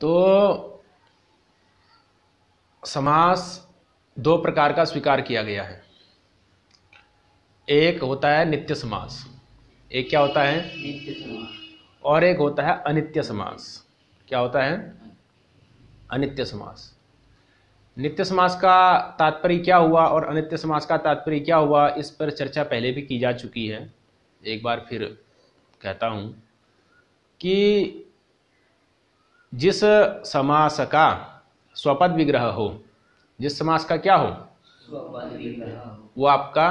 तो समास दो प्रकार का स्वीकार किया गया है। एक होता है नित्य समास, एक क्या होता है नित्य समास, और एक होता है अनित्य समास। क्या होता है अनित्य समास। नित्य समास का तात्पर्य क्या हुआ और अनित्य समास का तात्पर्य क्या हुआ, इस पर चर्चा पहले भी की जा चुकी है। एक बार फिर कहता हूं कि जिस समास का स्वपद विग्रह हो, जिस समास का क्या हो स्वपद विग्रह हो, वो आपका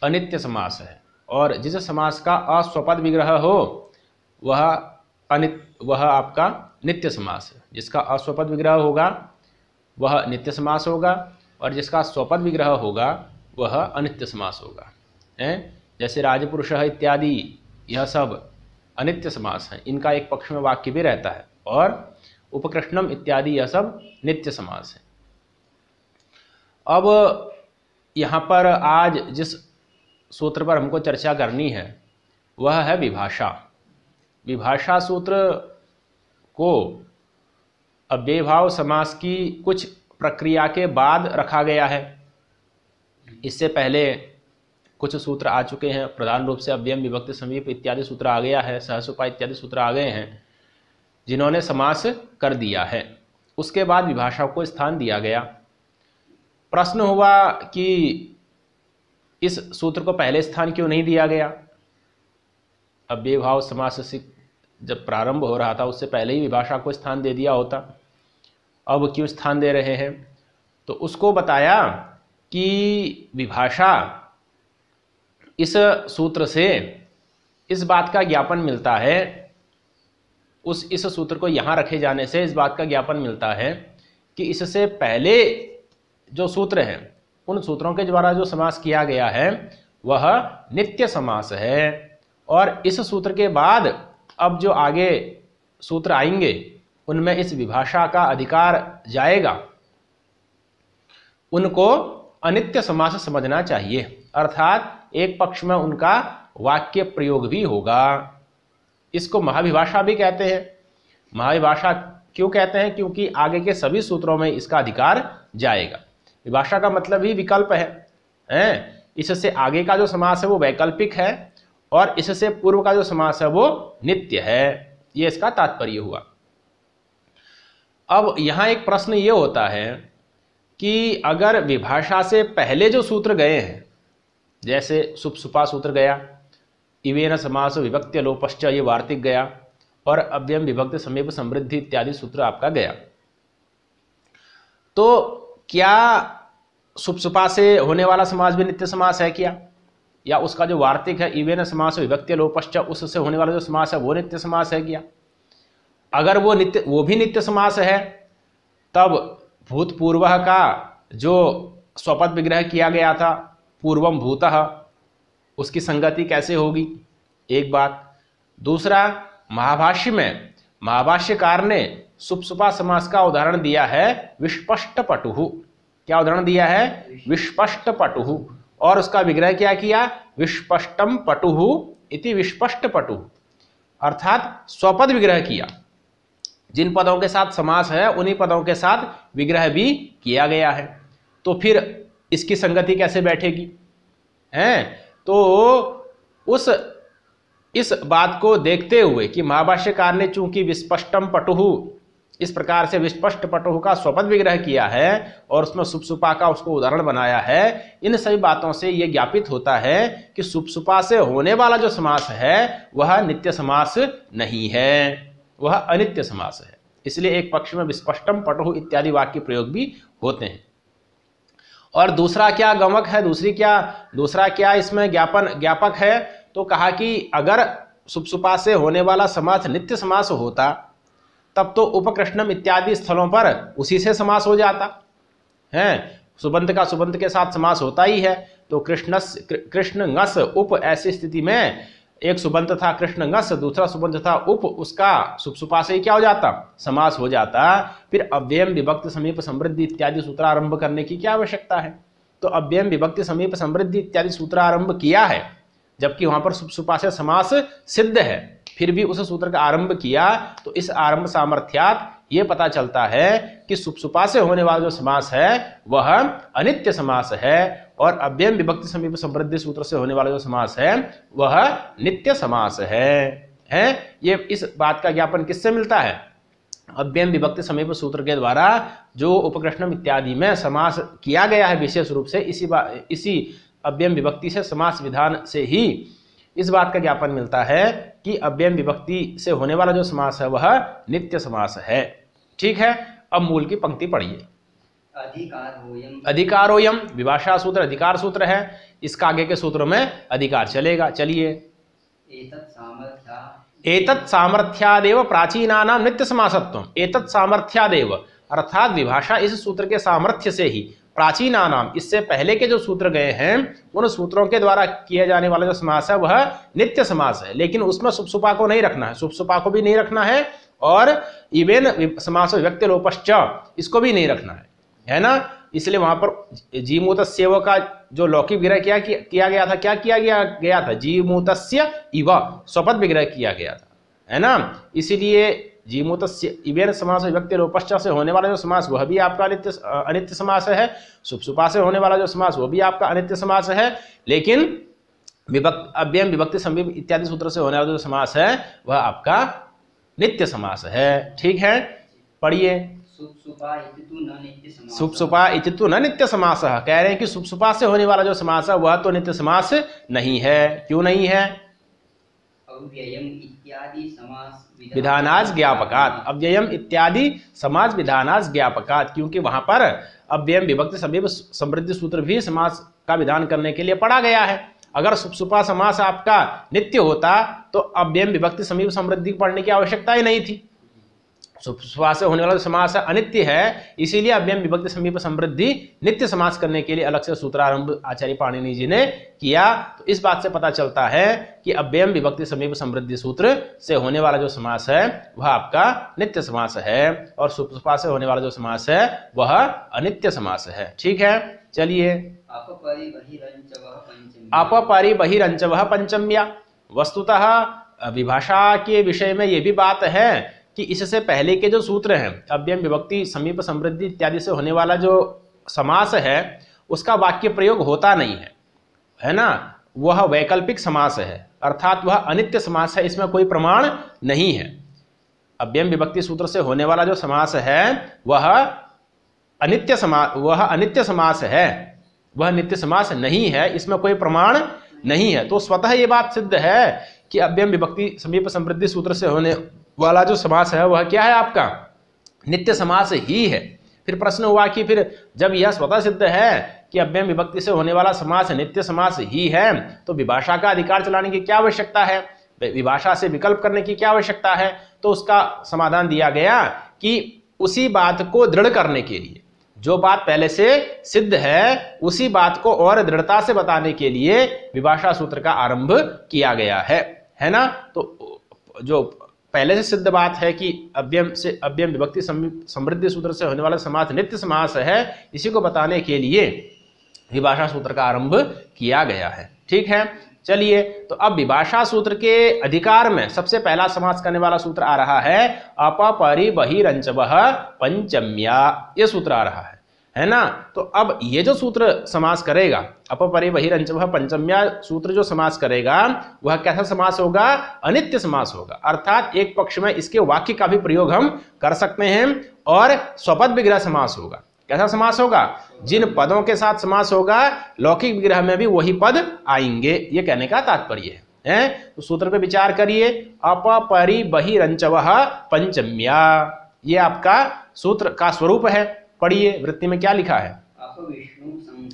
अनित्य समास है, और जिस समास का अस्वपद विग्रह हो वह आपका नित्य समास है। जिसका अस्वपद विग्रह होगा वह नित्य समास होगा, और जिसका स्वपद विग्रह होगा वह अनित्य समास होगा। जैसे राजपुरुषः इत्यादि यह सब अनित्य समास हैं, इनका एक पक्ष में वाक्य भी रहता है, और उपकृष्णम इत्यादि यह सब नित्य समास है। अब यहाँ पर आज जिस सूत्र पर हमको चर्चा करनी है वह है विभाषा। विभाषा सूत्र को अव्ययभाव समास की कुछ प्रक्रिया के बाद रखा गया है। इससे पहले कुछ सूत्र आ चुके हैं, प्रधान रूप से अव्ययम विभक्ति समीप इत्यादि सूत्र आ गया है, सहसोपा इत्यादि सूत्र आ गए हैं जिन्होंने समास कर दिया है। उसके बाद विभाषा को स्थान दिया गया। प्रश्न हुआ कि इस सूत्र को पहले स्थान क्यों नहीं दिया गया। अव्ययभाव समास से जब प्रारंभ हो रहा था उससे पहले ही विभाषा को स्थान दे दिया होता, अब क्यों स्थान दे रहे हैं। तो उसको बताया कि विभाषा इस सूत्र से इस बात का ज्ञापन मिलता है, इस सूत्र को यहाँ रखे जाने से इस बात का ज्ञापन मिलता है कि इससे पहले जो सूत्र हैं उन सूत्रों के द्वारा जो समास किया गया है वह नित्य समास है, और इस सूत्र के बाद अब जो आगे सूत्र आएंगे उनमें इस विभाषा का अधिकार जाएगा, उनको अनित्य समास समझना चाहिए, अर्थात एक पक्ष में उनका वाक्य प्रयोग भी होगा। इसको महाविभाषा भी कहते हैं। महाविभाषा क्यों कहते हैं, क्योंकि आगे के सभी सूत्रों में इसका अधिकार जाएगा। विभाषा का मतलब ही विकल्प है, इससे आगे का जो समास है वो वैकल्पिक है और इससे पूर्व का जो समास है वो नित्य है। ये इसका तात्पर्य हुआ। अब यहां एक प्रश्न ये होता है कि अगर विभाषा से पहले जो सूत्र गए हैं, जैसे सुप्सुपा सूत्र गया, इवेन समास विभक्त्य लोपश्च ये वार्तिक गया, और अव्ययम विभक्ति समीप समृद्धि इत्यादि सूत्र आपका गया, तो क्या सुप्सुपा से होने वाला समास भी नित्य समास है क्या, या उसका जो वार्तिक है इवेन समास विभक्त्य लोपश्च उससे होने वाला जो समास है वो नित्य समास है क्या। अगर वो भी नित्य समास है तब भूतपूर्व का जो स्वपद विग्रह किया गया था पूर्वम भूतः, उसकी संगति कैसे होगी, एक बात। दूसरा, महाभाष्य में महाभाष्यकार ने सुप्सुपा समास का उदाहरण दिया है विस्पष्ट पटुहु। क्या उदाहरण दिया है, विस्पष्ट पटुहु, और उसका विग्रह क्या किया, विस्पष्टम पटुहु इति विस्पष्ट पटुहु, अर्थात स्वपद विग्रह किया। जिन पदों के साथ समास है उन्हीं पदों के साथ विग्रह भी किया गया है, तो फिर इसकी संगति कैसे बैठेगी हैं। तो इस बात को देखते हुए कि महाभाष्यकार ने चूंकि विस्पष्टम पटुहु इस प्रकार से विस्पष्ट पटुहु का स्वपद विग्रह किया है और उसमें सुप्सुपा का उसको उदाहरण बनाया है, इन सभी बातों से यह ज्ञापित होता है कि सुप्सुपा से होने वाला जो समास है वह नित्य समास नहीं है, वह अनित्य समास है। इसलिए एक पक्ष में विस्पष्टम पटुहु इत्यादि वाक्य प्रयोग भी होते हैं। और दूसरा क्या गमक है, दूसरा क्या इसमें ज्ञापक है, तो कहा कि अगर सुप्सुपा से होने वाला समास नित्य समास होता तब तो उपकृष्णम इत्यादि स्थलों पर उसी से समास हो जाता है। सुबंत का सुबंत के साथ समास होता ही है, तो कृष्ण ngस उप, ऐसी स्थिति में एक सुबंत था कृष्ण ngस, दूसरा सुबंत था उप, उसका सुप्सुपा से ही क्या हो जाता, समास हो जाता। फिर अव्ययम विभक्ति समीप समृद्धि इत्यादि सूत्र आरंभ करने की क्या आवश्यकता है। तो अव्ययम विभक्ति समीप समृद्धि इत्यादि सूत्र आरंभ किया है जबकि वहां पर सुप्सुपा से समास सिद्ध है, फिर भी उस सूत्र का आरंभ किया, तो इस आरंभ सामर्थ्यात ये पता चलता है कि सुप्सुपा से होने वाला जो समास है वह अनित्य समास है, और अव्ययम विभक्ति समीप समृद्धि सूत्र से होने वाला जो समास है वह नित्य समास है। ये इस बात का ज्ञापन किससे मिलता है? अव्ययम विभक्ति समीप सूत्र के द्वारा जो उपकृष्णम इत्यादि में समास किया गया है, विशेष रूप से इसी अव्ययम विभक्ति से समास विधान से ही इस बात का ज्ञापन मिलता है कि अव्ययम विभक्ति से होने वाला जो समास है वह नित्य समास है। ठीक है, अब मूल की पंक्ति पढ़िए। अधिकारोयम विभाषा सूत्र अधिकार सूत्र है, इसका आगे के सूत्रों में अधिकार चलेगा। चलिए, एतत् सामर्थ्यादेव प्राचीनानाम नित्य समासत्वम। एतत् सामर्थ्यादेव अर्थात विभाषा इस सूत्र के सामर्थ्य से ही प्राचीनानाम इससे पहले के जो सूत्र गए हैं उन सूत्रों के द्वारा किया जाने वाला जो समास है वह नित्य समास है। लेकिन उसमें सुप्सुपा को नहीं रखना है, सुप्सुपा को भी नहीं रखना है, और इवेन समास व्यक्ति लोपश्च इसको भी नहीं रखना है ना। इसलिए वहां पर जीमूतस्यैव का जो लौकिक विग्रह किया गया था, क्या किया गया था? जीमूतस्य इव स्वपद विग्रह किया गया था, है ना। इसीलिए जीमूतस्य इवेन समास व्यक्ति लोपश्च से होने वाला जो समास वह भी आपका अनित्य समास है। सुप्सुपा से होने वाला जो समास वो भी आपका अनित्य समास है। लेकिन अव्ययम विभक्ति समीप इत्यादि सूत्र से होने वाला जो समास है वह आपका नित्य समास है। ठीक है, पढ़िए। सुप्सुपा इति तु न नित्य समास। कह रहे हैं कि सुप्सुपा से होने वाला जो समास है वह तो नित्य समास नहीं है। क्यों नहीं है? अव्ययम इत्यादि समास विधानाज ज्ञापकात। अव्ययम इत्यादि समास विधानाज ज्ञापकात, क्योंकि वहां पर अव्ययम विभक्ति समीप समृद्धि सूत्र भी समास का विधान करने के लिए पढ़ा गया है। अगर सुप्सुपा समास आपका नित्य होता तो अव्ययम विभक्ति समीप समृद्धि पढ़ने की आवश्यकता ही नहीं थी। सुप्सुपा से होने वाला समास अनित्य है, इसीलिए अव्ययम विभक्ति समीप समृद्धि नित्य समास करने के लिए अलग से सूत्रारंभ आचार्य पाणिनि जी ने किया। तो इस बात से पता चलता है कि अव्ययम विभक्ति समीप समृद्धि सूत्र से होने वाला जो समास है वह आपका नित्य समास है, और सुप्सुपा से होने वाला जो समास है वह अनित्य समास है। ठीक है, चलिए। अपपरि बहिरंचवः पंचम्या। वस्तुतः विभाषा के विषय में यह भी बात है कि इससे पहले के जो सूत्र हैं अव्ययम विभक्ति समीप समृद्धि इत्यादि से होने वाला जो समास है उसका वाक्य प्रयोग होता नहीं है ना। वह वैकल्पिक समास है, अर्थात वह अनित्य समास है, इसमें कोई प्रमाण नहीं है। अव्ययम विभक्ति सूत्र से होने वाला जो समास है वह अनित्य समास है, वह नित्य समास नहीं है, इसमें कोई प्रमाण नहीं है। तो स्वतः ये बात सिद्ध है कि अव्ययम विभक्ति समीप समृद्धि सूत्र से होने वाला जो समास है वह क्या है? आपका नित्य समास ही है। फिर प्रश्न हुआ कि फिर जब यह स्वतः सिद्ध है कि अव्ययम विभक्ति से होने वाला समास नित्य समास ही है तो विभाषा का अधिकार चलाने की क्या आवश्यकता है? विभाषा से विकल्प करने की क्या आवश्यकता है? तो उसका समाधान दिया गया कि उसी बात को दृढ़ करने के लिए, जो बात पहले से सिद्ध है उसी बात को और दृढ़ता से बताने के लिए विभाषा सूत्र का आरंभ किया गया है ना। तो जो पहले से सिद्ध बात है कि अव्ययम विभक्ति समृद्धि सूत्र से होने वाला समास नित्य समास है, इसी को बताने के लिए विभाषा सूत्र का आरंभ किया गया है। ठीक है, चलिए। तो अब विभाषा सूत्र के अधिकार में सबसे पहला समास करने वाला सूत्र आ रहा है अपपरि बहिरंचवः पंचम्या। ये सूत्र आ रहा है ना। तो अब ये जो सूत्र समास करेगा अपपरि बहिरंचवः पंचम्या सूत्र जो समास करेगा वह कैसा समास होगा? अनित्य समास होगा। अर्थात एक पक्ष में इसके वाक्य का भी प्रयोग हम कर सकते हैं, और स्वपद विग्रह समास होगा। कैसा समास होगा? जिन पदों के साथ समास होगा लौकिक विग्रह में भी वही पद आएंगे, ये कहने का तात्पर्य है। तो सूत्र पे विचार करिए। अपपरि बहिरंचवः पंचम्या, ये आपका सूत्र का स्वरूप है। पढ़िए, वृत्ति में क्या लिखा है?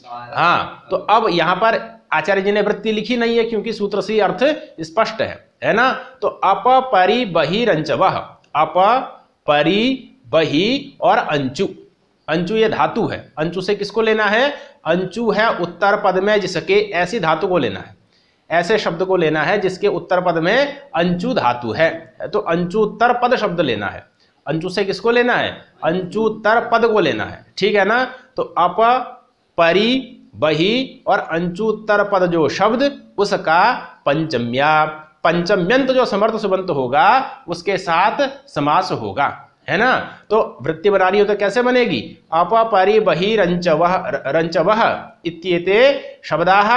हाँ, तो अब यहां पर आचार्य जी ने वृत्ति लिखी नहीं है क्योंकि सूत्र से अर्थ स्पष्ट है ना। तो अपपरि बहिरंचवः, अपपरि बहि और अंचु। अंचु ये धातु है। अंचु से किसको लेना है? अंचु है उत्तर पद में जिसके, ऐसी धातु को लेना है, ऐसे शब्द को लेना है जिसके उत्तर पद में अंचु धातु है। तो अंचु उत्तर पद शब्द लेना है। अंचु से किसको लेना है? अंचु उत्तर पद को लेना है। ठीक है ना। तो अप परि बहि और अंचु उत्तर पद जो शब्द उसका पंचम्या। पंचम्यंत जो समर्थ सुबंत होगा उसके साथ समास होगा, है ना। तो वृत्ति बनानी हो तो कैसे बनेगी? अपपरि बहिरंचवः रंचवः इत्येते शब्दाः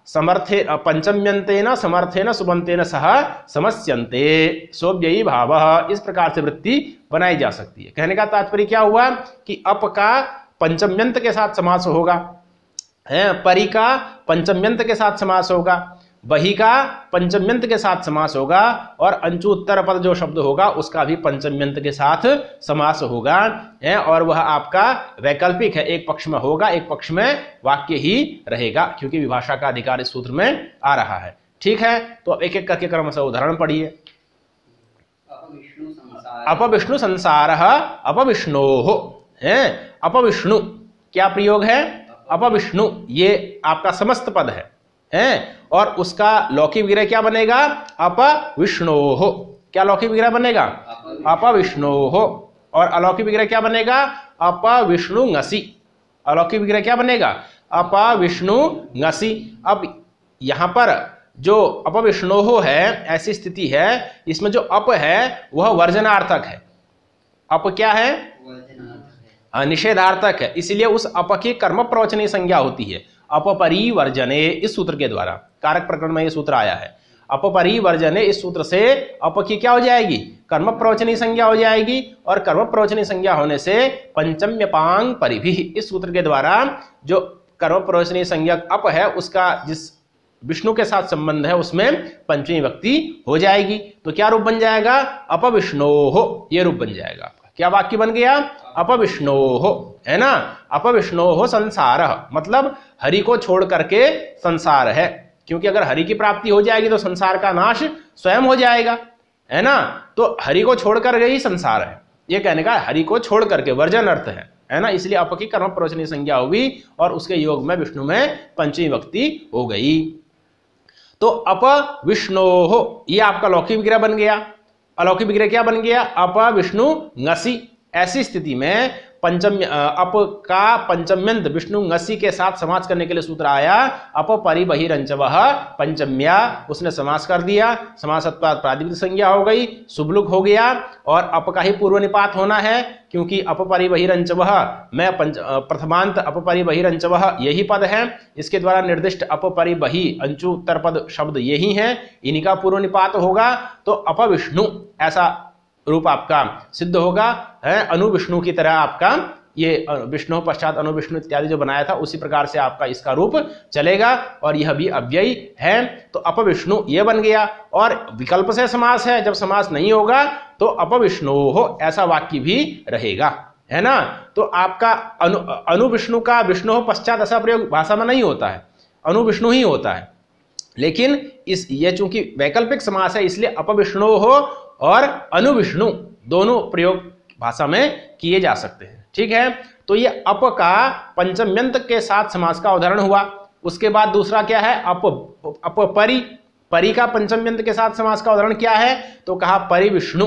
समर्थे पंचम्यंतेन समर्थेन सुबंतेन सह समस्यन्ते सोऽव्ययी भावः। इस प्रकार से वृत्ति बनाई जा सकती है। कहने का तात्पर्य क्या हुआ कि अप का पंचम्यंत के साथ समास होगा, है, परि का पंचम्यंत के साथ समास होगा, बही का पंचम्यंत के साथ समास होगा, और अंचु उत्तर पद जो शब्द होगा उसका भी पंचम्यंत के साथ समास होगा, है, और वह आपका वैकल्पिक है, एक पक्ष में होगा एक पक्ष में वाक्य ही रहेगा, क्योंकि विभाषा का अधिकार इस सूत्र में आ रहा है। ठीक है, तो अब एक एक करके क्रमशः उदाहरण पढ़िए। अपविष्णु संसार अपविष्णोः, है, अपविष्णु क्या प्रयोग है? अपविष्णु, ये आपका समस्त पद है, और उसका लौकिक विग्रह क्या बनेगा? अपविष्णोः। क्या लौकिक विग्रह बनेगा? अपविष्णोः। और अलौकिक विग्रह क्या बनेगा? अपविष्णुङसि। अलौकिक विग्रह क्या बनेगा? अपविष्णुङसि। अब यहां पर जो अपविष्णोः है, ऐसी स्थिति है इसमें जो अप है वह वर्जनार्थक है। अप क्या है? निषेधार्थक है, इसलिए उस अप की कर्म प्रवचनीय संज्ञा होती है अपपरिवर्जने। इस सूत्र के द्वारा कारक प्रकरण में यह सूत्र आया है। अपपरिवर्जने, इस सूत्र से अप की क्या हो जाएगी? कर्म प्रवचनीय संज्ञा हो जाएगी, और कर्म प्रवचनीय संज्ञा होने से पंचम्यपांग परिभिः, इस सूत्र के द्वारा जो कर्म प्रवचनीय संज्ञक अप है उसका जिस विष्णु के साथ संबंध है उसमें पंचमी व्यक्ति हो जाएगी। तो क्या रूप बन जाएगा? अपविष्णोः, ये रूप बन जाएगा आपका। क्या वाक्य बन गया? अपविष्णोः, है ना। अपविष्णोः संसारः, मतलब हरि को छोड़ करके संसार है, क्योंकि अगर हरि की प्राप्ति हो जाएगी तो संसार का नाश स्वयं हो जाएगा, है ना। तो हरि को छोड़ कर ही संसार है, ये कहने का हरि को छोड़ करके वर्जन अर्थ है ना। इसलिए अप की कर्म प्रवचनीय संज्ञा हुई और उसके योग में विष्णु में पंचमी व्यक्ति हो गई। तो अपविष्णोः ये आपका लौकिक विग्रह बन गया। अलौकिक विग्रह क्या बन गया? अपविष्णुङसि। ऐसी स्थिति में पंचम्य अप का पंचम्यंत विष्णुङसि के साथ समास करने के लिए सूत्र आया अपपरि बहिरंचवः पंचम्या, उसने समास कर दिया, समासत्वात् प्रातिपदिक संज्ञा हो गई, शुभलुक हो गया, और अप का ही पूर्व निपात होना है, क्योंकि अपपरि बहिरंचवः में प्रथमांत अपपरि बहिरंचवः यही पद है, इसके द्वारा निर्दिष्ट अपपरि बहि अंचु उत्तर पद शब्द यही है, इन्हीं का पूर्व निपात होगा। तो अपविष्णु ऐसा रूप आपका सिद्ध होगा, है। अनुविष्णु की तरह आपका ये विष्णु पश्चात अनुविष्णु इत्यादि जो बनाया था उसी प्रकार से आपका इसका रूप चलेगा, और यह भी अव्ययी है। तो अपविष्णु ये बन गया, और विकल्प से समास है, जब समास नहीं होगा तो अपविष्णोः ऐसा वाक्य भी रहेगा, है ना। तो आपका अनुविष्णु का विष्णु पश्चात ऐसा प्रयोग भाषा में नहीं होता है, अनुविष्णु ही होता है। लेकिन ये चूंकि वैकल्पिक समास है इसलिए अपविष्णोः और अनुविष्णु दोनों प्रयोग भाषा में किए जा सकते हैं। ठीक है, तो ये अप का पंचम्यंत के साथ समास का उदाहरण हुआ। उसके बाद दूसरा क्या है? अपपरि, परि का पंचम्यंत के साथ समास का उदाहरण क्या है? तो कहा परिविष्णु,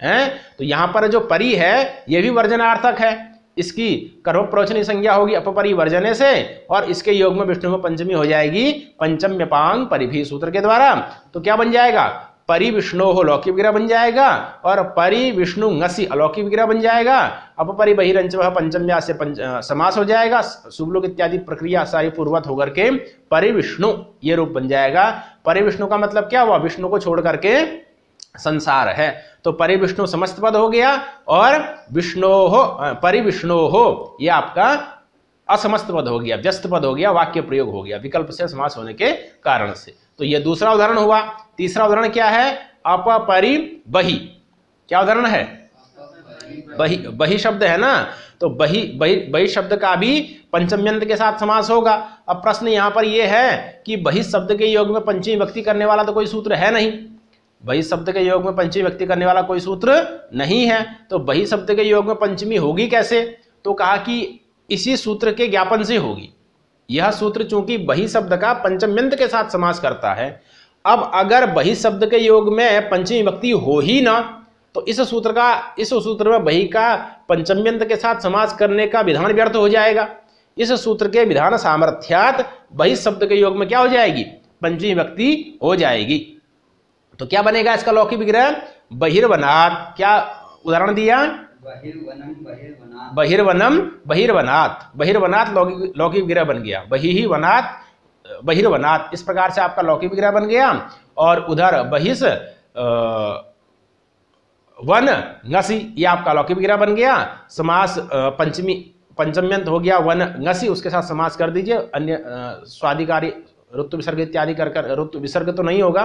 है। तो यहां पर जो परि है यह भी वर्जनार्थक है, इसकी कर्म प्रवचनीय संज्ञा होगी अपपरि वर्जने से, और इसके योग में विष्णु में पंचमी हो जाएगी पंचम्यपांग परिभि सूत्र के द्वारा। तो क्या बन जाएगा? परिविष्णोः लौकिक विग्रह बन जाएगा, और परिविष्णुङसि अलौकिक विग्रह बन जाएगा। अपपरि बहिरंचवः पंचम्या से समास हो जाएगा, शुभलोक इत्यादि प्रक्रिया सारी पूर्वत होकर के परिविष्णु ये रूप बन जाएगा। परिविष्णु का मतलब क्या हुआ? विष्णु को छोड़ करके संसार है, तो परिविष्णु समस्त पद हो गया, और विष्णोः परिविष्णोः ये आपका असमस्त पद हो गया, व्यस्त पद हो गया, वाक्य प्रयोग हो गया विकल्प से समास होने के कारण से। तो यह दूसरा उदाहरण हुआ। तीसरा उदाहरण क्या है? अपपरि बहि। क्या उदाहरण है? बहि, बहि शब्द है ना, तो बहि शब्द का भी पंचम्यंत के साथ समास होगा। अब प्रश्न यहां पर यह है कि बहि शब्द के योग में पंचमी व्यक्ति करने वाला तो कोई सूत्र है नहीं। बहि शब्द के योग में पंचमी व्यक्ति करने वाला कोई सूत्र नहीं है, तो बहि शब्द के योग में पंचमी होगी कैसे? तो कहा कि इसी सूत्र के ज्ञापन से होगी। यह सूत्र चूंकि बहि शब्द का पंचम्यंत के साथ समास करता है, अब अगर बहि शब्द के योग में पंचमी विभक्ति हो ही ना, तो इस सूत्र में बहि का पंचम्यंत के साथ समास करने का विधान व्यर्थ हो जाएगा। इस सूत्र के विधान सामर्थ्यात बहि शब्द के योग में क्या हो जाएगी? पंचमी विभक्ति हो जाएगी। तो क्या बनेगा इसका लौकिक विग्रह? बहिर्वनात्। क्या उदाहरण दिया? बहिर्वनम बहिर्वनात्। बहिर्वनम बहिर्वनात्। बहिर्वनात् लौकिक विग्रह बन गया। बहिहि वनात् बहिर्वनात्, इस प्रकार से आपका लौकिक विग्रह बन गया। और उधर बहिष वन ngसी, ये आपका लौकिक विग्रह बन गया। समास पंचम्यंत हो गया वन ngसी, उसके साथ समास कर दीजिए। अन्य स्वादिकारी ऋतु विसर्ग इत्यादि कर ऋतु विसर्ग तो नहीं होगा,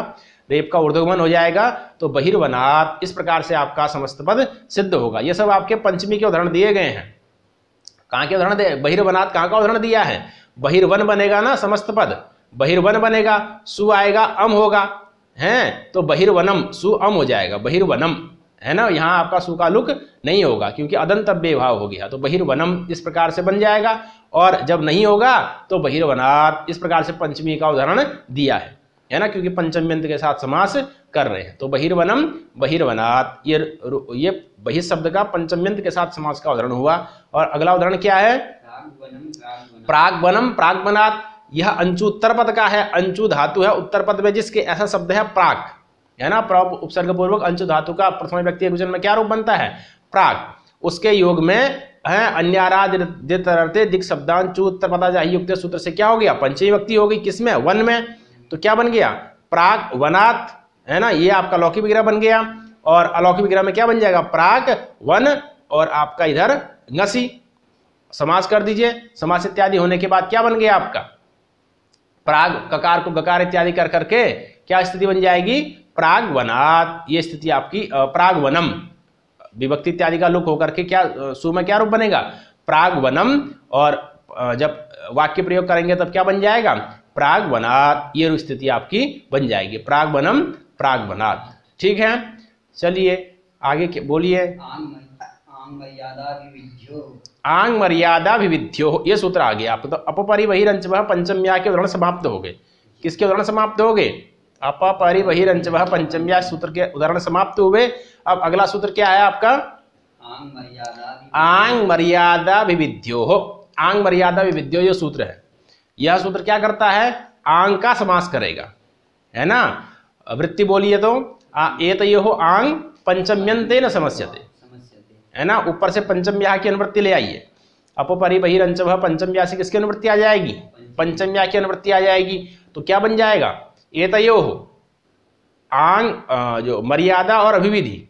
रेप का ऊर्ध्वगमन हो जाएगा। तो बहिर्वनात्, इस प्रकार से आपका समस्त पद सिद्ध होगा। ये सब आपके पंचमी के उदाहरण दिए गए हैं। कहाँ के उदाहरण दे? बहिर्वनात् कहाँ का उदाहरण दिया है? बहिर्वन बनेगा ना समस्त पद, बहिर्वन बनेगा, सु आएगा, अम होगा, हैं तो बहिर्वनम, सु अम हो जाएगा, बहिर्वनम, है ना। यहाँ आपका सु का लुक नहीं होगा क्योंकि अदंतव्य भाव हो गया, तो बहिर्वनम इस प्रकार से बन जाएगा। और जब नहीं होगा तो बहिर्वनात्, इस प्रकार से पंचमी का उदाहरण दिया है ना, क्योंकि पंचम्यंत के साथ समास कर रहे हैं। तो बहिर्वनम बहिर्वनात्, ये बहिः शब्द का पंचम्यंत के साथ समास का उदाहरण हुआ। और अगला उदाहरण क्या है? प्राग्वनम प्राग्वनात्। यह अंचु उत्तर पद का है, अंचु धातु है उत्तर पद में जिसके, ऐसा शब्द है प्राग, है ना। प्र उपसर्ग पूर्वक अंचु धातु का प्रथम व्यक्ति एकवचन में क्या रूप बनता है? प्राग। उसके योग में है अन्याराधे दिक् शब्दांचु उत्तर पदा जाहि युक्त सूत्र से क्या हो गया? पंचमी व्यक्ति हो गई, किसमें? वन में। तो क्या बन गया? प्राग वनात्, है ना। ये आपका लौकिक विग्रह बन गया। और अलौकिक विग्रह में क्या बन जाएगा? प्राग वन, और आपका इधर ngसी, समास कर दीजिए। समास इत्यादि होने के बाद क्या बन गया आपका? प्राग ककार को गकार इत्यादि कर करके क्या स्थिति बन जाएगी? प्राग्वनात्। ये स्थिति आपकी प्राग्वनम, विभक्ति इत्यादि का लुक होकर के क्या सु में क्या रूप बनेगा? प्राग्वनम। और जब वाक्य प्रयोग करेंगे तब क्या बन जाएगा? प्राग्वनात्। ये स्थिति आपकी बन जाएगी, प्राग्वनम प्राग्वनात्। ठीक है, चलिए आगे बोलिए। आंग मर्यादा विविध्यो, ये सूत्र आ गया आपको। तो अपपरिबहिरंचवः पंचम्या के उदाहरण समाप्त हो गए। किसके उदाहरण समाप्त हो गए? अपपरिबहिरंचवः पंचम्या सूत्र के उदाहरण समाप्त हुए। अब अगला सूत्र क्या है आपका? आंग मर्यादा विविध्यो। आंग मर्यादा विविध्यो ये सूत्र है। यह सूत्र क्या करता है? आंग का समास करेगा, है ना। वृत्ति बोलिए तो एतयोः आंग पंचम्यन्तेन समस्यते, है ना। ऊपर से पंचम्या की अनुवृत्ति ले आइए। अपपरिबहिरंचवः पंचम्या से किसकी अनुवृत्ति आ जाएगी? पंचम्या की अनुवृत्ति आ जाएगी। तो क्या बन जाएगा? एतयोः आंग, जो मर्यादा और अभिविधि,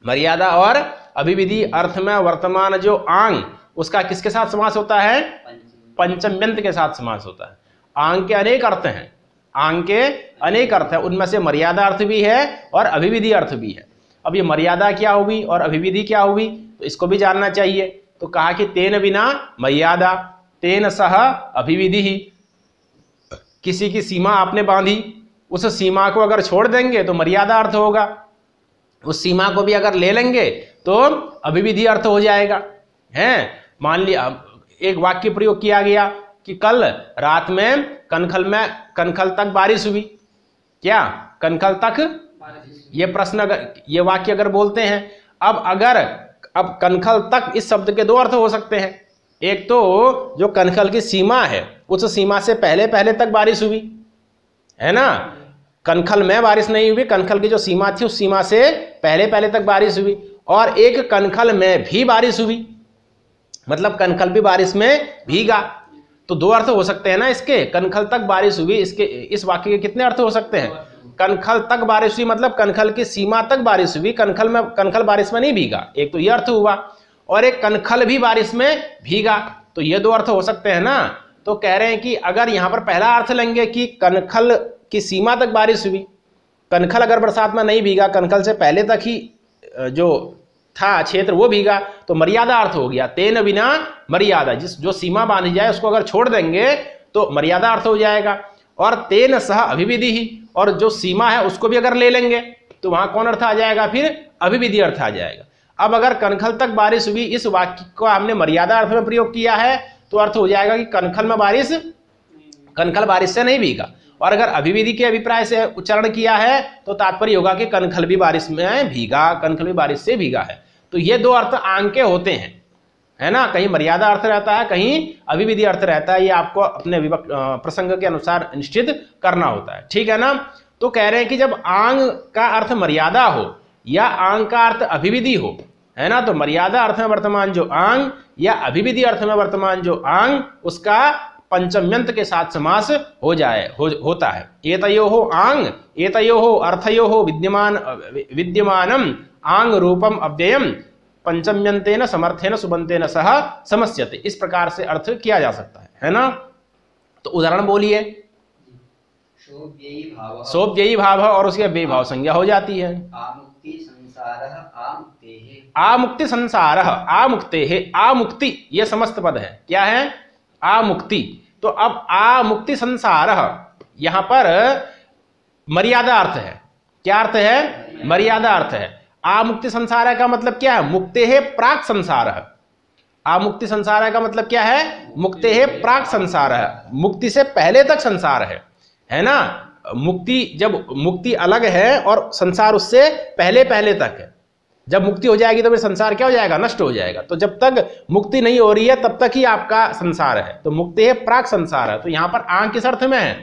मर्यादा और अभिविधि अर्थ में वर्तमान जो आंग, उसका किसके साथ समास होता है? पंचम्यंत के साथ समास होता है। आंग के अनेक अर्थ हैं, आंग के अनेक अर्थ है, उनमें से मर्यादा अर्थ भी है और अभिविधि अर्थ भी है। अब ये मर्यादा क्या हुई और अभिविधि क्या हुई, तो इसको भी जानना चाहिए। तो कहा कि तेन बिना मर्यादा, तेन सह अभिविधि ही। किसी की सीमा आपने बांधी, उस सीमा को अगर छोड़ देंगे तो मर्यादा अर्थ होगा, उस सीमा को भी अगर ले लेंगे तो अभिविधि अर्थ हो जाएगा। हैं, मान लिया एक वाक्य प्रयोग किया गया कि कल रात में कनखल तक बारिश हुई। क्या कनखल तक? ये प्रश्न अगर, ये वाक्य अगर बोलते हैं, अब कनखल तक इस शब्द के दो अर्थ हो सकते हैं। एक तो जो कनखल की सीमा है, उस सीमा से पहले पहले तक बारिश हुई, है ना। कनखल में बारिश नहीं हुई, कनखल की जो सीमा थी उस सीमा से पहले पहले तक बारिश हुई। और एक कनखल में भी बारिश हुई, मतलब कनखल भी बारिश में भीगा। तो दो अर्थ हो सकते हैं ना इसके। कनखल तक बारिश हुई, इसके इस वाक्य के कितने अर्थ हो सकते हैं? कनखल तक बारिश हुई मतलब कनखल की सीमा तक बारिश हुई, कनखल बारिश में नहीं भीगा, एक तो ये अर्थ हुआ। और एक कनखल भी बारिश में भीगा, तो ये दो अर्थ हो सकते हैं ना। तो कह रहे हैं कि अगर यहाँ पर पहला अर्थ लेंगे कि कनखल की सीमा तक बारिश हुई, कनखल अगर बरसात में नहीं भीगा, कनखल से पहले तक ही जो था क्षेत्र वो भीगा, तो मर्यादा अर्थ हो गया। तेन बिना मर्यादा, जो सीमा बांधी जाए उसको अगर छोड़ देंगे तो मर्यादा अर्थ हो जाएगा। और तेन सह अभिविधि ही, और जो सीमा है उसको भी अगर ले लेंगे तो वहां कौन अर्थ आ जाएगा? फिर अभिविधि अर्थ आ जाएगा। अब अगर कनखल तक बारिश हुई, इस वाक्य को हमने मर्यादा अर्थ में प्रयोग किया है, तो अर्थ हो जाएगा कि कनखल बारिश से नहीं भीगा। और अगर अभिविधि के अभिप्राय से उच्चारण किया है तो तात्पर्य होगा कि कनखल भी बारिश में भीगा, कनखल भी बारिश से भीगा है। तो ये दो अर्थ आंग के होते हैं, है ना। कहीं मर्यादा अर्थ रहता है, कहीं अभिविधि अर्थ रहता है। ये आपको अपने प्रसंग के अनुसार निश्चित करना होता है, ठीक है ना। तो कह रहे हैं कि जब आंग का अर्थ मर्यादा हो या आंग का अर्थ अभिविधि हो, है ना, तो मर्यादा अर्थ में वर्तमान जो आंग या अभिविधि अर्थ में वर्तमान जो आंग, उसका पंचम्यंत के साथ समास हो होता है। एतयोः आंग एतयोः अर्थयोः विद्यमानम आंग रूपम अव्ययम पंचम्यंतेन समर्थेन सुबंतेन सह समस्यते। इस प्रकार से अर्थ किया जा सकता है ना। तो उदाहरण बोलिए। सोव्ययी भाव और उसके व्ययी भाव संज्ञा हो जाती है। आमुक्ति संसार आमुक्ते है, आमुक्ति ये समस्त पद है, क्या है, आमुक्ति। तो अब आमुक्ति संसार यहां पर मर्यादा अर्थ है। क्या अर्थ है, मर्यादा अर्थ है। आमुक्ति संसार का मतलब क्या है, मुक्ते है प्राक संसार। आमुक्ति संसार का मतलब क्या है, मुक्ते है प्राक संसार, मुक्ति से पहले तक संसार है ना। मुक्ति, जब मुक्ति अलग है और संसार उससे पहले पहले तक है। जब मुक्ति हो जाएगी तो फिर संसार क्या हो जाएगा, नष्ट हो जाएगा। तो जब तक मुक्ति नहीं हो रही है तब तक ही आपका संसार है। तो मुक्ति है प्राक संसार है। तो यहां पर आंग किस अर्थ में है,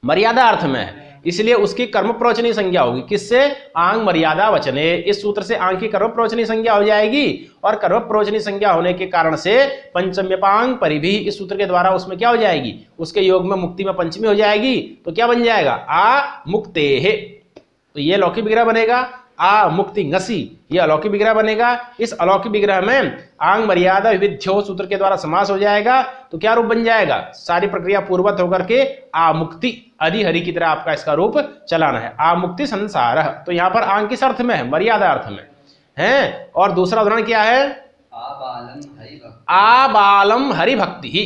मर्यादा अर्थ में है, इसलिए उसकी कर्म प्रवचनी संज्ञा होगी। किससे, आंग मर्यादा वचने। इस सूत्र से आंग की कर्म प्रवचनी संज्ञा हो जाएगी और कर्म प्रवचनी संज्ञा होने के कारण से पंचम्यपांग परिभी, इस सूत्र के द्वारा उसमें क्या हो जाएगी, उसके योग में मुक्ति में पंचमी हो जाएगी। तो क्या बन जाएगा, आ मुक्ते है। तो ये लौकिक विग्रह बनेगा। आ मुक्ति ngसी, ये अलौकिक विग्रह बनेगा। इस अलौकिक विग्रह में आंग मर्यादा विविध्यो सूत्र के द्वारा समास हो जाएगा। तो क्या रूप बन जाएगा, सारी प्रक्रिया पूर्वत होकर के आ मुक्ति अधि हरि की तरह आपका इसका रूप चलाना है, आ मुक्ति संसार। तो यहाँ पर आंग किस अर्थ में है, मर्यादा अर्थ में है। और दूसरा उदाहरण क्या है, आ बालम हरि भक्ति ही।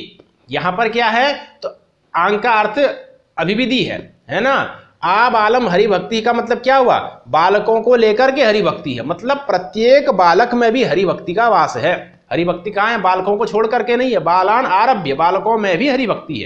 यहां पर क्या है, तो आंग का अर्थ अभिविधि है ना। आ बालम हरि भक्ति का मतलब क्या हुआ, बालकों को लेकर के हरि भक्ति है, मतलब प्रत्येक बालक में भी हरि भक्ति का वास है। हरि भक्ति कहाँ है, बालकों को छोड़ करके नहीं है, बालान आरभ्य, बालकों में भी हरि भक्ति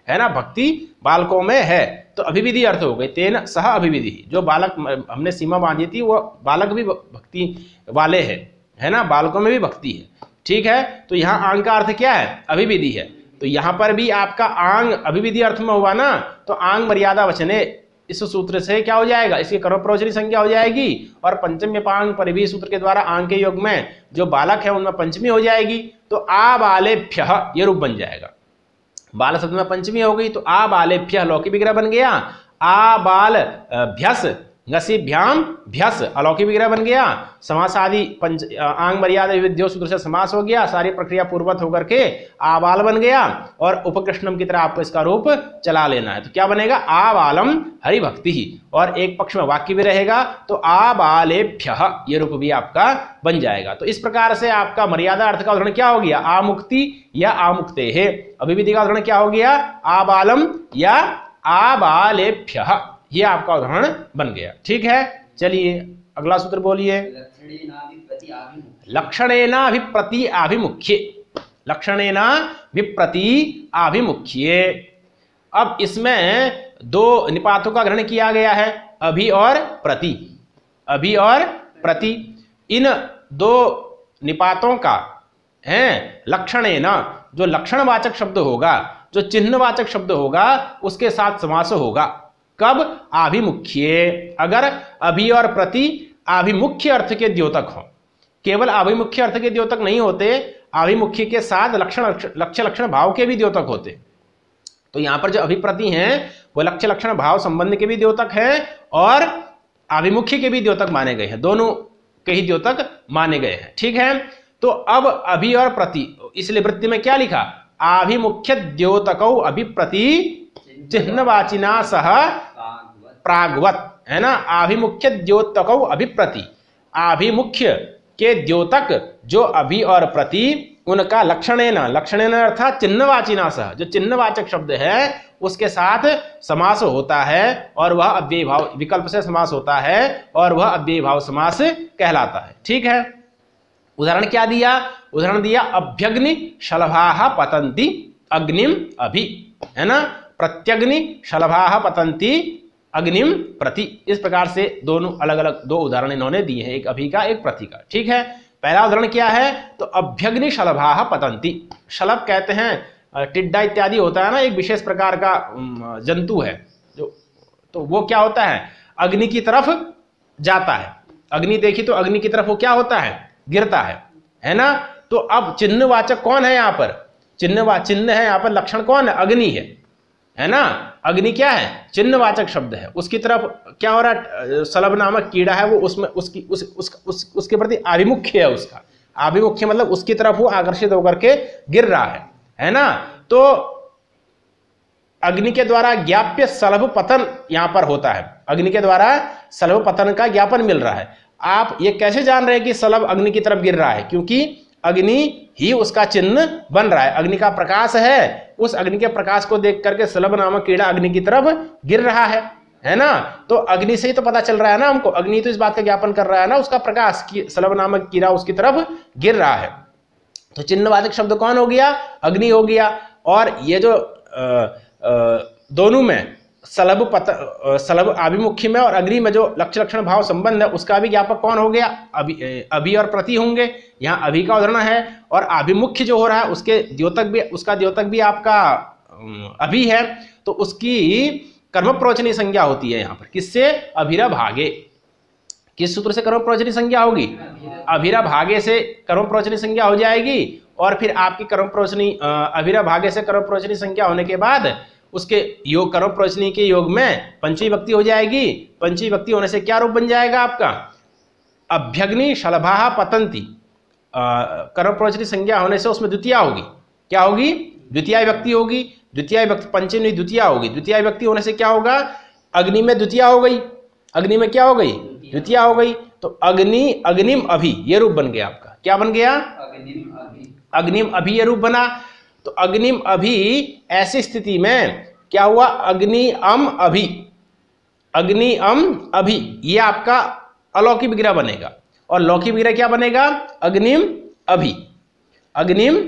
है ना, भक्ति बालकों में है। तो अभिविधि अर्थ हो गई, तेन सह अभिविधि। जो बालक हमने सीमा बांधी थी वो बालक भी भक्ति वाले है ना, बालकों में भी भक्ति है, ठीक है। तो यहाँ आंग का अर्थ क्या है, अभिविधि है। तो यहाँ पर भी आपका आंग अभिविधि अर्थ में हुआ ना, तो आंग मर्यादा वचने इस सूत्र से क्या हो जाएगा, इसकी कर्म प्रवचनी संज्ञा हो जाएगी। और पंचम्यपांग परिभी सूत्र के द्वारा आंग के योग में जो बालक है उनमें पंचमी हो जाएगी। तो आ बालेभ्यः ये रूप बन जाएगा। बाल शब्द में पंचमी हो गई, तो आ बालेभ्यः लौकिक विग्रह बन गया। आ बाल भ्यस ngसीभ्याम भ्यस अलौकिक विग्रह बन गया। समास आदि पंच आंग मर्यादा विविध्यो सूत्र से समास हो गया, सारी प्रक्रिया पूर्वत होकर के आबाल बन गया। और उपकृष्णम की तरह आपको इसका रूप चला लेना है। तो क्या बनेगा, आ बालम हरि भक्ति ही, और एक पक्ष में वाक्य भी रहेगा। तो आ बालेभ्यः ये रूप भी आपका बन जाएगा। तो इस प्रकार से आपका मर्यादा अर्थ का उदाहरण क्या हो गया, आमुक्ति या आमुक्ते है। अभिविधि का उदाहरण क्या हो गया, आ बालम या आ बालेभ्यः, ये आपका उदाहरण बन गया, ठीक है। चलिए अगला सूत्र बोलिए। लक्षणेना विप्रति आभिमुख्ये, लक्षणेना विप्रति आभिमुख्ये। अब इसमें दो निपातों का ग्रहण किया गया है, अभि और प्रति। अभि और प्रति, इन दो निपातों का है लक्षणेना, जो लक्षणवाचक शब्द होगा, जो चिन्हवाचक शब्द होगा, उसके साथ समास होगा। कब, आभिमुख्ये, अगर अभि और प्रति आभिमुख्य अर्थ के द्योतक हो। केवल आभिमुख्य अर्थ के द्योतक नहीं होते, आभिमुख्य के साथ लक्ष्य लक्षण भाव के भी द्योतक होते। तो यहां पर जो अभिप्रति हैं वो लक्ष्य लक्षण भाव संबंध के भी द्योतक हैं और आभिमुख्य के भी द्योतक माने गए हैं, दोनों के ही द्योतक माने गए हैं, ठीक है। तो अब अभि और प्रति, इसलिए वृत्ति में क्या लिखा, आभिमुख्य द्योतकौ अभिप्रति चिन्हवाचिना सह प्रागवत, है ना। आभिमुख्य द्योतकौ अभिप्रति, आभिमुख्य के द्योतक जो अभि और प्रति, उनका लक्षणेन, लक्षणेन अर्थात चिन्हवाचिना सह, जो चिन्हवाचक शब्द है उसके साथ समास होता है और वह अव्ययी भाव विकल्प से समास होता है और वह अव्ययी भाव समास कहलाता है, ठीक है। उदाहरण क्या दिया, उदाहरण दिया अभ्यग्नि शलभाः पतन्ति अग्निम अभि, है ना। प्रत्यग्नि शलभाः पतन्ति अग्निम प्रति। इस प्रकार से दोनों अलग अलग दो उदाहरण इन्होंने दिए हैं, एक अभि का एक प्रति का, ठीक है। पहला उदाहरण क्या है, तो अभ्यग्नि शलभाः पतन्ति। शलभ कहते हैं टिड्डा इत्यादि होता है ना, एक विशेष प्रकार का जंतु है जो तो वो क्या होता है, अग्नि की तरफ जाता है। अग्नि देखी तो अग्नि की तरफ वो क्या होता है, गिरता है ना। तो अब चिन्हवाचक कौन है यहाँ पर, चिन्ह है यहाँ पर, लक्षण कौन है, अग्नि है ना। अग्नि क्या है, चिन्हवाचक शब्द है, उसकी तरफ क्या हो रहा है, शलभ नामक कीड़ा है वो उसमें उसके प्रति आभिमुख्य है, उसका आभिमुख्य मतलब उसकी तरफ वो आकर्षित होकर के गिर रहा है ना। तो अग्नि के द्वारा ज्ञाप्य शलभ पतन यहां पर होता है, अग्नि के द्वारा शलभ पतन का ज्ञापन मिल रहा है। आप ये कैसे जान रहे हैं कि शलभ अग्नि की तरफ गिर रहा है, क्योंकि अग्नि ही उसका चिन्ह बन रहा है, अग्नि का प्रकाश है, उस अग्नि के प्रकाश को देख करके शलभ नामक कीड़ा अग्नि की तरफ गिर रहा है ना। तो अग्नि से ही तो पता चल रहा है ना हमको, अग्नि तो इस बात का ज्ञापन कर रहा है ना, उसका प्रकाश की शलभ नामक कीड़ा उसकी तरफ गिर रहा है। तो चिन्हवाचक शब्द कौन हो गया, अग्नि हो गया। और ये जो दोनों में शलभ आभिमुख्य में और अग्नि में जो लक्ष्य लक्षण भाव संबंध है उसका भी ज्ञापक कौन हो गया, अभि और प्रति होंगे। यहाँ अभि का उदाहरण है और आभिमुख्य जो हो रहा है उसके द्योतक भी आपका अभि है, तो उसकी कर्म प्रवचनी संज्ञा होती है यहाँ पर, किससे, अभिरा भागे। किस सूत्र से कर्म प्रवचनी संज्ञा होगी, अभिरा भागे से कर्म प्रवचनी संज्ञा हो जाएगी। और फिर आपकी कर्म प्रवचनी अभिरा भागे से कर्म प्रवचनी संज्ञा होने के बाद उसके योग कर्म प्रवचनी के योग में पंचमी विभक्ति हो जाएगी। पंचमी विभक्ति होने से क्या रूप बन जाएगा आपका, अभ्यग्नि शलभा पतंती। कर्म प्रवचनी संज्ञा होने से उसमें द्वितीया होगी, क्या होगी, द्वितीय विभक्ति होगी। द्वितीय विभक्ति पंचमी द्वितीया होगी, द्वितीय विभक्ति होने से क्या होगा, अग्नि में द्वितीया हो गई, अग्नि में क्या हो गई, द्वितीया हो गई। तो अग्नि अग्निम अभि ये रूप बन गया आपका, क्या बन गया, अग्निम अभि ये रूप बना। तो अग्निम अभि ऐसी स्थिति में क्या हुआ, अग्नि अम अभि, अग्नि अम अभि ये आपका अलौकिक विग्रह बनेगा। और लौकिक विग्रह क्या बनेगा, अग्निम अभि, अग्निम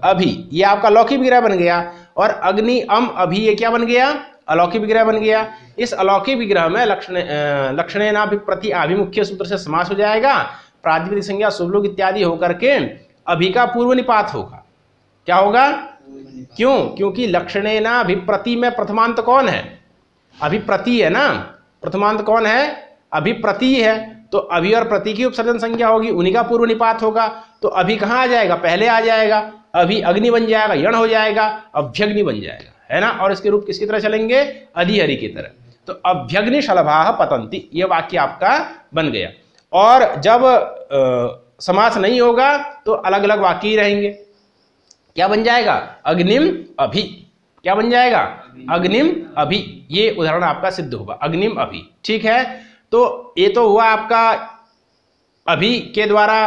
अभि ये आपका लौकिक विग्रह बन गया। और अग्नि अम अभि ये क्या बन गया, अलौकिक विग्रह बन गया। इस अलौकिक विग्रह में लक्षणेना प्रति आभिमुख्य सूत्र से समास हो जाएगा, प्रातिपदिक संज्ञा शुभलोक इत्यादि होकर के अभि का पूर्व निपात होगा। क्या होगा, क्यों, क्योंकि लक्षणेना अभिप्रति में प्रथमांत कौन है, अभिप्रति है ना, प्रथमांत कौन है, अभिप्रति है। तो अभि और प्रति की उपसर्जन संज्ञा होगी, उन्हीं का पूर्व निपात होगा। तो अभि कहाँ आ जाएगा, पहले आ जाएगा, अभि अग्नि बन जाएगा, यण हो जाएगा, अभ्यग्नि बन जाएगा, है ना। और इसके रूप किसकी तरह चलेंगे, अधिहरि की तरह। तो अभ्यग्नि शलभाः पतंती ये वाक्य आपका बन गया। और जब समास नहीं होगा तो अलग अलग वाक्य ही रहेंगे। क्या बन जाएगा, अग्निम अभि, क्या बन जाएगा, अग्निम अभि। ये उदाहरण आपका सिद्ध होगा, अग्निम अभि, ठीक है। तो ये तो हुआ आपका अभि के द्वारा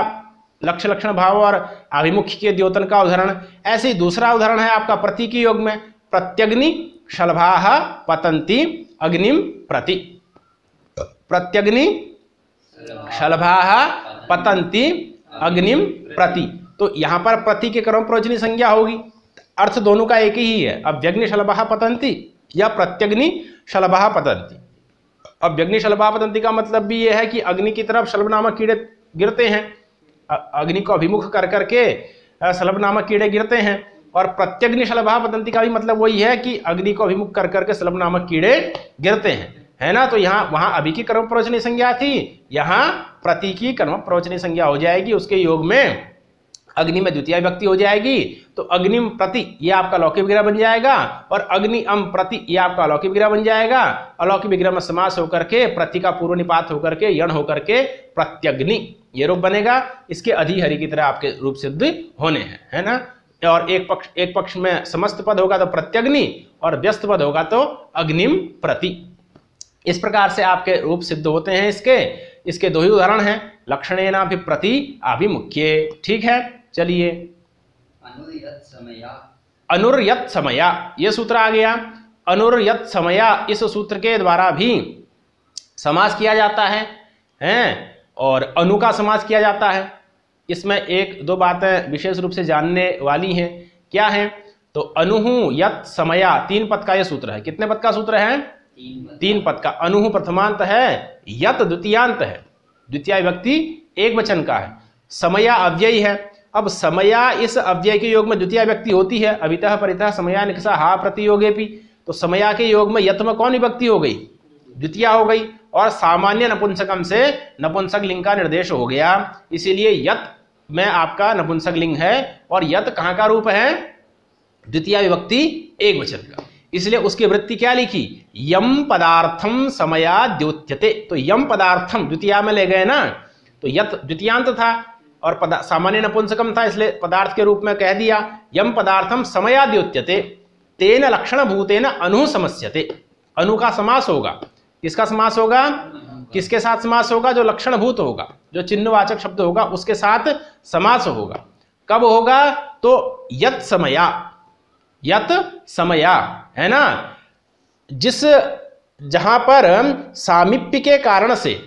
लक्ष्य लक्षण भाव और आभिमुख्य के द्योतन का उदाहरण। ऐसे ही दूसरा उदाहरण है आपका प्रति के योग में, प्रत्यग्नि शलभाः पतंती अग्निम प्रति, प्रत्यग्नि शलभाः पतंती अग्निम प्रति। तो यहां पर प्रति के कर्म प्रवचनी संज्ञा होगी, अर्थ दोनों का एक ही है, अभ्यग्नि शलभाः पतंती या प्रत्यग्नि शलभाः पतंती। अभ्यग्नि शलभाः पतंती का मतलब भी यह है कि अग्नि की तरफ शलभ नामक कीड़े गिरते हैं, अग्नि को अभिमुख कर करके शलभ नामक कीड़े गिरते हैं। और प्रत्यग्नि शलभाः पतंती का भी मतलब वही है कि अग्नि को अभिमुख कर करके शलभ नामक कीड़े गिरते हैं, है ना। तो यहाँ वहां अभि की कर्म प्रवचनी संज्ञा थी, यहाँ प्रति की कर्म प्रवचनी संज्ञा हो जाएगी। उसके योग में अग्नि में द्वितीय विभक्ति हो जाएगी, तो अग्निम प्रति ये आपका लौकिक विग्रह बन जाएगा, और अग्नि अम प्रति ये आपका अलौकिक विग्रह बन जाएगा। अलौकिक विग्रह में समास होकर के प्रति का पूर्व निपात होकर के यण होकर के प्रत्यग्नि ये रूप बनेगा। इसके अधिहरि की तरह आपके रूप सिद्ध होने हैं, है ना। और एक पक्ष में समस्त पद होगा तो प्रत्यग्नि, और व्यस्त पद होगा तो अग्निम प्रति। इस प्रकार से आपके रूप सिद्ध होते हैं। इसके दो ही उदाहरण हैं, लक्षणेना भी प्रति आभिमुख्ये, ठीक है। चलिए, अनुर्यत समया ये सूत्र आ गया। अनुर्यत समया इस सूत्र के द्वारा भी समास किया जाता है, और अनु का समास किया जाता है। इसमें एक दो बातें विशेष रूप से जानने वाली हैं। क्या है, तो अनुहु यत समया तीन पद का यह सूत्र है। कितने पद का सूत्र है, तीन पद का। अनुहु प्रथमांत है, यत द्वितीयांत है, द्वितीय विभक्ति एक वचन का है, समया अव्ययी है। अब समया इस अव्यय के योग में द्वितीय विभक्ति होती है, अभितः परितः समया निकषा हा प्रति योगे भी। तो समया के योग में यत में कौन विभक्ति हो गई, द्वितीया हो गई, और सामान्य नपुंसकम से नपुंसक लिंग का निर्देश हो गया। इसीलिए यत में आपका नपुंसक लिंग है, और यत कहां का रूप है? द्वितीया विभक्ति एक वचन का। इसलिए उसकी वृत्ति क्या लिखी? यम पदार्थम समया द्योत्यते। तो यम पदार्थम द्वितीया में ले गए ना, तो यत द्वितीयांत था और सामान्य नपुंसकम था, इसलिए पदार्थ के रूप में कह दिया। यम पदार्थम समया द्योत्यते तेन लक्षण भूतेन अनु समस्यते। अनु का समास होगा। किसका समास होगा? किसके साथ समास होगा? जो लक्षण भूत होगा, जो चिन्हवाचक शब्द होगा उसके साथ समास होगा। कब होगा? तो यत समया, यत समया है ना, जिस जहां पर सामीप्य के कारण से,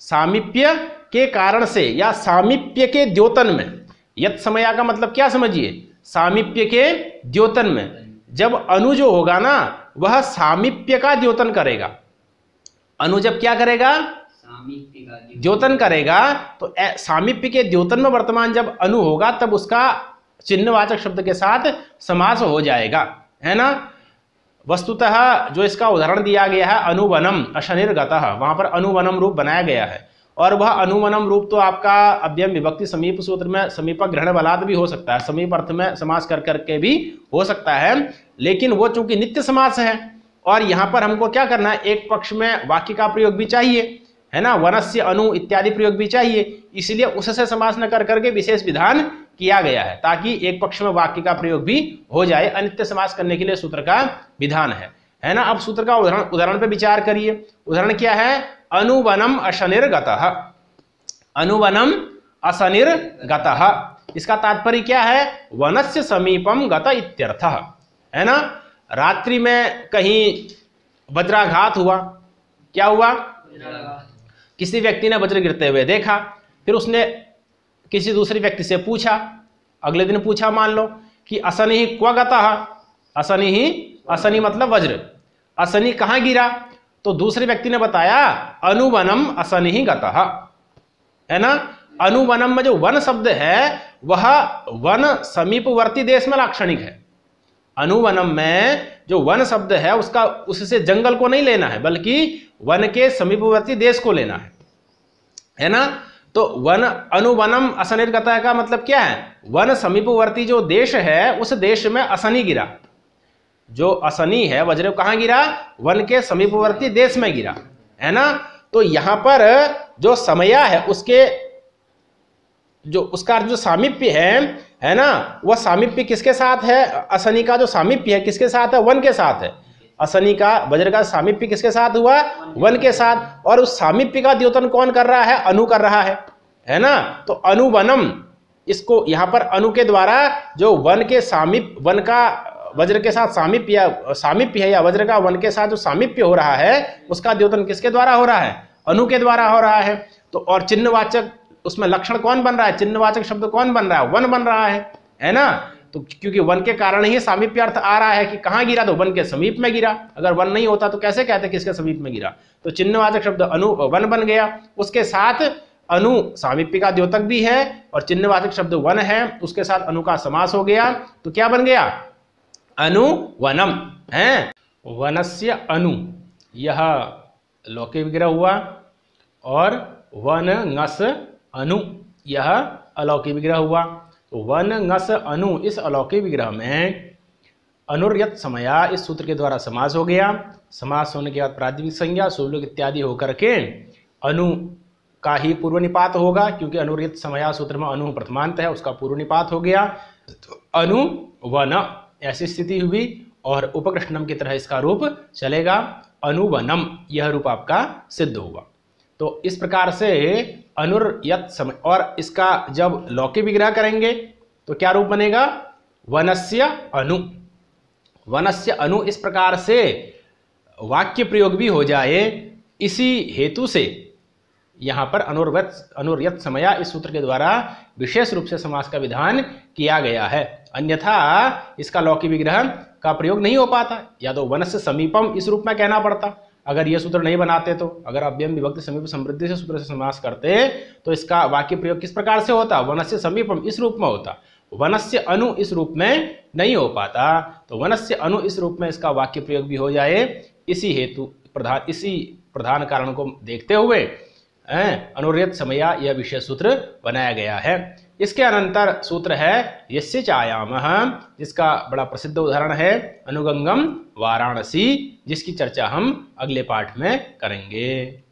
सामीप्य के कारण से या सामीप्य के द्योतन में, यत समया का मतलब क्या समझिए? सामीप्य के द्योतन में जब अनु जो होगा ना वह सामीप्य का द्योतन करेगा। अनु जब क्या करेगा? द्योतन करेगा। तो सामीप्य के द्योतन में वर्तमान जब अनु होगा तब उसका चिन्हवाचक शब्द के साथ समास हो जाएगा, है ना। वस्तुतः जो इसका उदाहरण दिया गया है अनुवनम अशनिर्गतः, वहां पर अनुवनम रूप बनाया गया है, और वह अनुवनम रूप तो आपका अव्ययम विभक्ति समीप सूत्र में समीप ग्रहण बलात् भी हो सकता है, समीप अर्थ में समास कर करके भी हो सकता है, लेकिन वो चूंकि नित्य समास है और यहाँ पर हमको क्या करना है? एक पक्ष में वाक्य का प्रयोग भी चाहिए, है ना, वनस्य अनु इत्यादि प्रयोग भी चाहिए, इसलिए उससे समास न कर करके विशेष विधान किया गया है ताकि एक पक्ष में वाक्य का प्रयोग भी हो जाए। अनित्य समास करने के लिए सूत्र का विधान है ना। अब सूत्र का उदाहरण पे विचार करिए। उदाहरण क्या है? अनुवनम अशनिर्गतः। अनुवनम अशनिर्गतः, इसका तात्पर्य क्या है? वनस्य समीपम गत इत्यर्थः, है ना। रात्रि में कहीं वज्राघात हुआ। क्या हुआ? किसी व्यक्ति ने वज्र गिरते हुए देखा, फिर उसने किसी दूसरे व्यक्ति से पूछा, अगले दिन पूछा मान लो कि असनि क्व गतः, असनि मतलब वज्र, असनि कहाँ गिरा? तो दूसरे व्यक्ति ने बताया अनुवनम असनि गतः, है ना। अनुवनम में जो वन शब्द है वह वन समीपवर्ती देश में लाक्षणिक है। अनुवनम में जो वन शब्द है उसका उससे जंगल को नहीं लेना है बल्कि वन के समीपवर्ती देश को लेना है ना। तो वन अनुवनम असनिर्गतः का मतलब क्या है? वन समीपवर्ती जो देश है उस देश में असनि गिरा। जो असनि है वज्र कहाँ गिरा? वन के समीपवर्ती देश में गिरा, है ना। तो यहां पर जो समया है उसके जो उसका जो सामीप्य है ना, वह सामीप्य किसके साथ है? असनि का जो सामीप्य है किसके साथ है? वन के साथ है। असनि का वज्र का सामीप्य किसके साथ हुआ? वन के साथ। और उस सामीप्य का द्योतन कौन कर रहा है? अनु कर रहा है ना। तो अनुवनम, इसको यहां पर अनु के द्वारा जो वन के सामीप्य, वन का वज्र के साथ सामीप्य है या वज्र का वन के साथ जो सामीप्य हो रहा है उसका द्योतन किसके द्वारा हो रहा है? अनु के द्वारा हो रहा है। तो और चिन्हवाचक उसमें लक्षण कौन बन रहा है? चिन्हवाचक शब्द कौन बन रहा है? वन बन रहा है ना। तो क्योंकि वन के कारण ही सामीप्य अर्थ आ रहा है कि कहां गिरा? तो वन के समीप में गिरा। अगर वन नहीं होता तो कैसे कहते किसके समीप में गिरा? तो चिन्हवाचक शब्द अनु वन बन गया, उसके साथ अनु सामीप्य का द्योतक भी है और चिन्हवाचक शब्द वन है, उसके साथ अनु का समास हो गया। तो क्या बन गया? अनुवनम है। वनस्य अनु, यह लौकिक विग्रह हुआ, और वन ngस अनु, यह अलौकिक विग्रह हुआ। तो वन ngस अनु, इस अलौकिक विग्रह में अनुर्यत समया इस सूत्र के द्वारा समास हो गया। समास होने के बाद प्रातिपदिक संज्ञा शुभलोक इत्यादि होकर के अनु का ही पूर्व निपात होगा, क्योंकि अनुर्यत समया सूत्र में अनु प्रथमांत है, उसका पूर्व निपात हो गया। तो अनु वन ऐसी स्थिति हुई, और उपकृष्णम की तरह इसका रूप चलेगा। अनुवनम यह रूप आपका सिद्ध होगा। तो इस प्रकार से अनुर्यत समय, और इसका जब लौकिक विग्रह करेंगे तो क्या रूप बनेगा? वनस्य अनु। वनस्य अनु इस प्रकार से वाक्य प्रयोग भी हो जाए, इसी हेतु से यहां पर अनुर्यत समया इस सूत्र के द्वारा विशेष रूप से समास का विधान किया गया है। अन्यथा इसका लौकिक विग्रह का प्रयोग नहीं हो पाता, या तो वनस्य समीपम इस रूप में कहना पड़ता अगर ये सूत्र नहीं बनाते। तो अगर अव्ययम विभक्ति समीप समृद्धि से सूत्र से समास करते तो इसका वाक्य प्रयोग किस प्रकार से होता? वनस्य समीपम इस रूप में होता, वनस्य अनु इस रूप में नहीं हो पाता। तो वनस्य अनु इस रूप में इसका वाक्य प्रयोग भी हो जाए, इसी हेतु प्रधान, इसी प्रधान कारण को देखते हुए अनुर्यत समया यह विशेष सूत्र बनाया गया है। इसके अनंतर सूत्र है यस्य चायामः, जिसका बड़ा प्रसिद्ध उदाहरण है अनुगंगम वाराणसी, जिसकी चर्चा हम अगले पाठ में करेंगे।